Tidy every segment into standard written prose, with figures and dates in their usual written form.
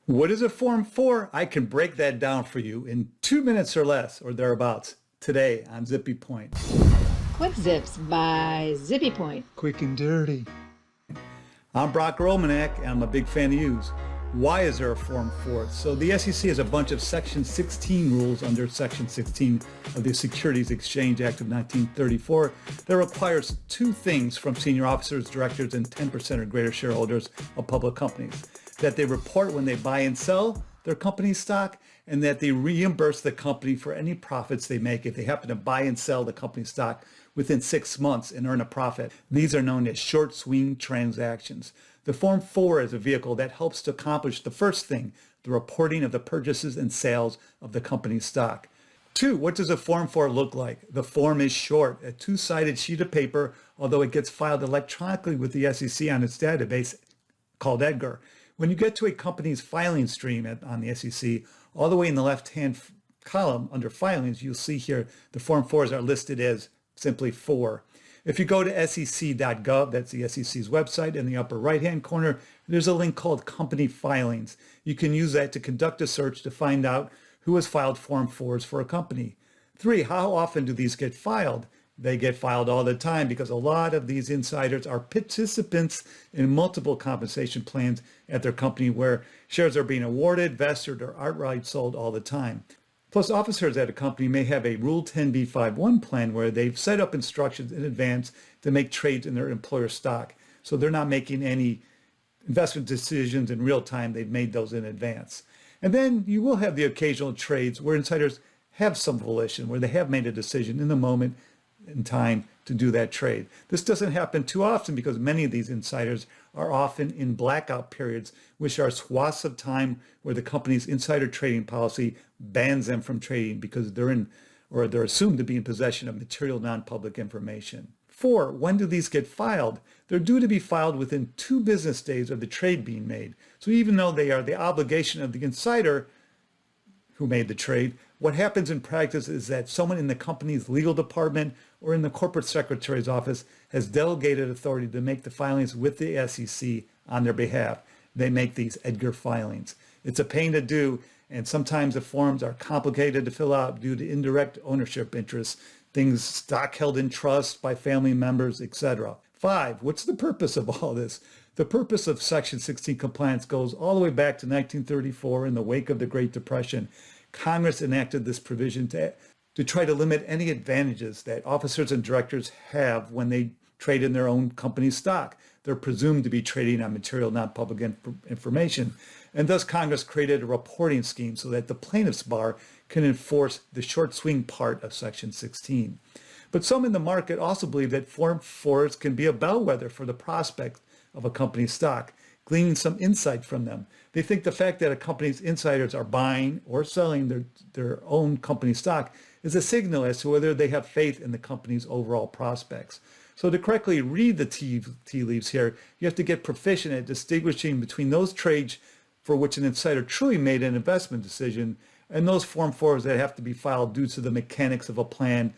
What is a Form 4? I can break that down for you in 2 minutes or less, or thereabouts, today on Zippy Point. Quick Zips by Zippy Point. Quick and dirty. I'm Brock Romanek, and I'm a big fan of use. Why is there a Form 4? So the SEC has a bunch of Section 16 rules under Section 16 of the Securities Exchange Act of 1934 that requires two things from senior officers, directors, and 10% or greater shareholders of public companies: that they report when they buy and sell their company stock, and that they reimburse the company for any profits they make if they happen to buy and sell the company stock within 6 months and earn a profit. These are known as short swing transactions. The Form 4 is a vehicle that helps to accomplish the first thing, the reporting of the purchases and sales of the company's stock. 2, what does a Form 4 look like? The form is short, a two-sided sheet of paper, although it gets filed electronically with the SEC on its database called Edgar. When you get to a company's filing stream on the SEC, all the way in the left-hand column under filings, you'll see here the Form 4s are listed as simply 4. If you go to sec.gov, that's the SEC's website, in the upper right-hand corner, there's a link called Company Filings. You can use that to conduct a search to find out who has filed Form 4s for a company. 3, how often do these get filed? They get filed all the time because a lot of these insiders are participants in multiple compensation plans at their company where shares are being awarded, vested, or outright sold all the time. Plus, officers at a company may have a Rule 10b5-1 plan where they've set up instructions in advance to make trades in their employer stock. So they're not making any investment decisions in real time. They've made those in advance. And then you will have the occasional trades where insiders have some volition, where they have made a decision in the moment in time to do that trade. This doesn't happen too often because many of these insiders are often in blackout periods, which are swaths of time where the company's insider trading policy bans them from trading because they're assumed to be in possession of material non-public information. 4, when do these get filed? They're due to be filed within 2 business days of the trade being made. So even though they are the obligation of the insider who made the trade, what happens in practice is that someone in the company's legal department or in the corporate secretary's office has delegated authority to make the filings with the SEC on their behalf. They make these Edgar filings. It's a pain to do, and sometimes the forms are complicated to fill out due to indirect ownership interests, things stock held in trust by family members, etc. 5, what's the purpose of all this? The purpose of Section 16 compliance goes all the way back to 1934 in the wake of the Great Depression. Congress enacted this provision to try to limit any advantages that officers and directors have when they trade in their own company stock. They're presumed to be trading on material non-public information. And thus Congress created a reporting scheme so that the plaintiff's bar can enforce the short swing part of Section 16. But some in the market also believe that Form 4s can be a bellwether for the prospect of a company's stock, gleaning some insight from them. They think the fact that a company's insiders are buying or selling their own company stock is a signal as to whether they have faith in the company's overall prospects. So to correctly read the tea leaves here, you have to get proficient at distinguishing between those trades for which an insider truly made an investment decision and those Form 4s that have to be filed due to the mechanics of a plan.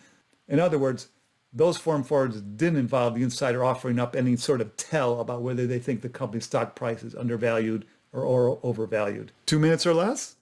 In other words, those Form 4s didn't involve the insider offering up any sort of tell about whether they think the company's stock price is undervalued or overvalued. 2 minutes or less?